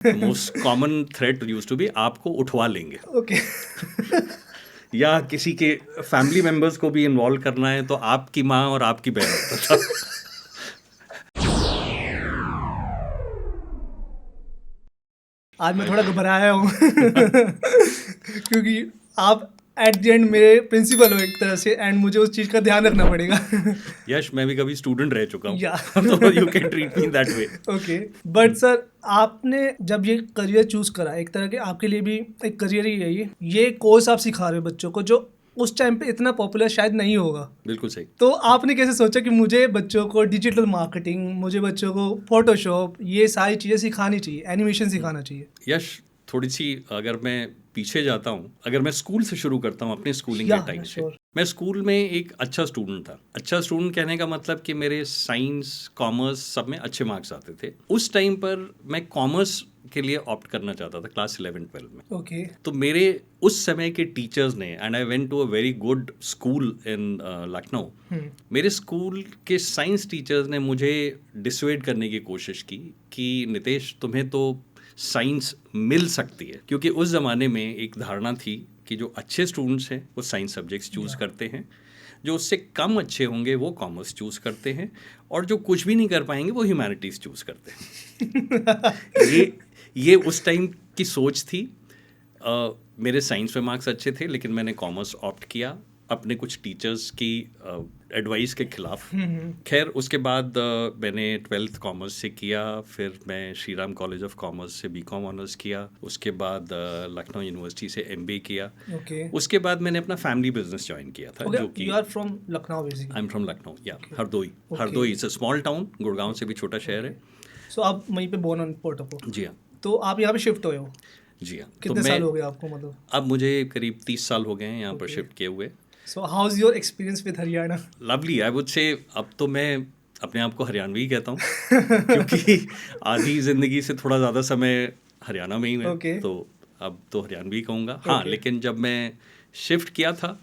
Most common threat use to be आपको उठवा लेंगे। ओके। या किसी के फैमिली मेंबर्स को भी इन्वॉल्व करना है तो आपकी माँ और आपकी बहन होता था। आज मैं थोड़ा घबराया हूँ क्योंकि आप एट द एंड मेरे प्रिंसिपल हो एक तरह से, एंड मुझे उस चीज़ का ध्यान रखना पड़ेगा। यश, मैं भी कभी स्टूडेंट रह चुका हूँ। या तो you can treat me that way. Okay, but sir आपने जब ये करियर चूज करा, एक तरह के आपके लिए भी एक करियर ही है ये कोर्स आप सिखा रहे हो बच्चों को जो उस टाइम पे इतना पॉपुलर शायद नहीं होगा। बिल्कुल सही। तो आपने कैसे सोचा कि मुझे बच्चों को डिजिटल मार्केटिंग, मुझे बच्चों को फोटोशॉप, ये सारी चीज़ें सिखानी चाहिए, एनिमेशन सिखाना चाहिए? यश, थोड़ी सी अगर मैं पीछे जाता हूँ, अगर मैं स्कूल से शुरू करता हूँ अपने स्कूलिंग के टाइम से, मैं स्कूल में एक अच्छा स्टूडेंट था। अच्छा स्टूडेंट कहने का मतलब कि मेरे साइंस, कॉमर्स सब में अच्छे मार्क्स आते थे। उस टाइम पर मैं कॉमर्स के लिए ऑप्ट करना चाहता था क्लास 11-12 में। ओके। तो मेरे उस समय के टीचर्स ने, and I went to a very good school in Lucknow, मेरे स्कूल के साइंस टीचर्स ने मुझे डिसवेड करने की कोशिश की कि नितेश, तुम्हें तो साइंस मिल सकती है, क्योंकि उस ज़माने में एक धारणा थी कि जो अच्छे स्टूडेंट्स हैं वो साइंस सब्जेक्ट्स चूज़ करते हैं, जो उससे कम अच्छे होंगे वो कॉमर्स चूज़ करते हैं, और जो कुछ भी नहीं कर पाएंगे वो ह्यूमैनिटीज़ चूज़ करते हैं। ये उस टाइम की सोच थी। मेरे साइंस में मार्क्स अच्छे थे, लेकिन मैंने कॉमर्स ऑप्ट किया अपने कुछ टीचर्स की एडवाइस के खिलाफ। खैर, उसके बाद मैंने 12th कॉमर्स से किया, फिर मैं Shri Ram college of commerce से बीकॉम ऑनर्स किया, उसके बाद लखनऊ यूनिवर्सिटी से MBA किया। उसके बाद मैंने अपना फैमिली बिजनेस ज्वाइन किया था, जो कि you are from Lucknow basically? I am from Lucknow, या Hardoi. Hardoi is a small town, Gurgaon से भी छोटा शहर है। सो आप वहीं पे बोर्न ऑन पोर्टोपो? जी हाँ। तो आप यहाँ पे शिफ्ट हुए हो? जी हाँ। कितने साल हो गए आपको? मतलब अब मुझे करीब 30 साल हो गए हैं यहाँ पर शिफ्ट किए हुए। So how is your experience with Haryana? Lovely, I would say. अब तो मैं अपने आप को हरियाणवी कहता हूँ क्योंकि आधी ज़िंदगी से थोड़ा ज़्यादा समय हरियाणा में ही है, तो अब तो हरियाणवी कहूँगा। हाँ, लेकिन जब मैं शिफ्ट किया था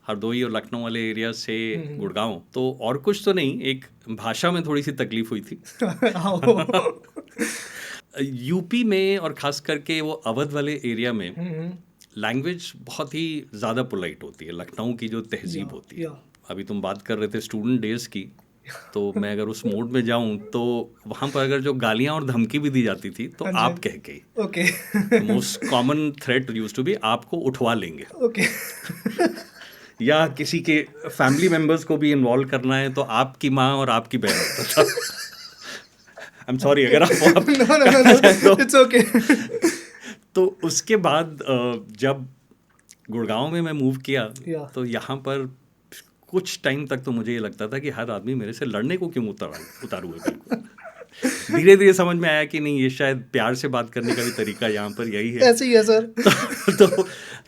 हरदोई और लखनऊ वाले एरिया से गुड़गांव, तो और कुछ तो नहीं, एक भाषा में थोड़ी सी तकलीफ हुई थी। यूपी में और ख़ास करके वो अवध वाले एरिया में लैंग्वेज बहुत ही ज़्यादा पोलाइट होती है। लखनऊ की जो तहजीब होती है, अभी तुम बात कर रहे थे स्टूडेंट डेज की, तो मैं अगर उस मोड में जाऊं तो वहाँ पर अगर जो गालियाँ और धमकी भी दी जाती थी तो आप कह के, okay, most common threat use to be आपको उठवा लेंगे। ओके। या किसी के फैमिली मेंबर्स को भी इन्वॉल्व करना है तो आपकी माँ और आपकी बहन होता था। आई एम सॉरी अगर आप इट्स ओके। तो उसके बाद जब गुड़गांव में मैं मूव किया, तो यहाँ पर कुछ टाइम तक तो मुझे ये लगता था कि हर आदमी मेरे से लड़ने को क्यों उतारू है। बिल्कुल धीरे धीरे समझ में आया कि नहीं, ये शायद प्यार से बात करने का भी तरीका यहाँ पर यही है। ऐसे ही है सर। तो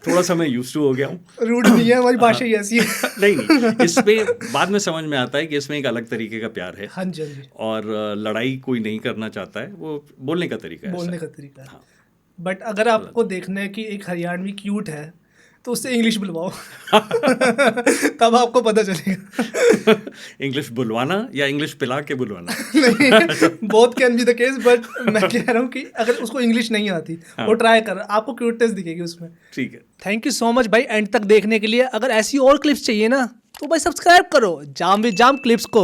थोड़ा सा मैं यूज्ड टू हो गया हूँ। रूड नहीं है, हमारी भाषा ही ऐसी है। नहीं, इसमें बाद में समझ में आता है कि इसमें एक अलग तरीके का प्यार है। हाँ जी, हाँ जी। और लड़ाई कोई नहीं करना चाहता है, वो बोलने का तरीका है। बोलने का तरीका है। बट अगर आपको देखना है कि एक हरियाणवी क्यूट है तो उससे इंग्लिश बुलवाओ तब आपको पता चलेगा। इंग्लिश बुलवाना या इंग्लिश पिला के बुलवाना? नहीं, both can be the case, but मैं कह रहा हूँ कि अगर उसको इंग्लिश नहीं आती, वो ट्राई कर, आपको क्यूटनेस दिखेगी उसमें। ठीक है। थैंक यू सो मच भाई एंड तक देखने के लिए। अगर ऐसी और क्लिप्स चाहिए ना तो भाई सब्सक्राइब करो जाम विद जाम क्लिप्स को।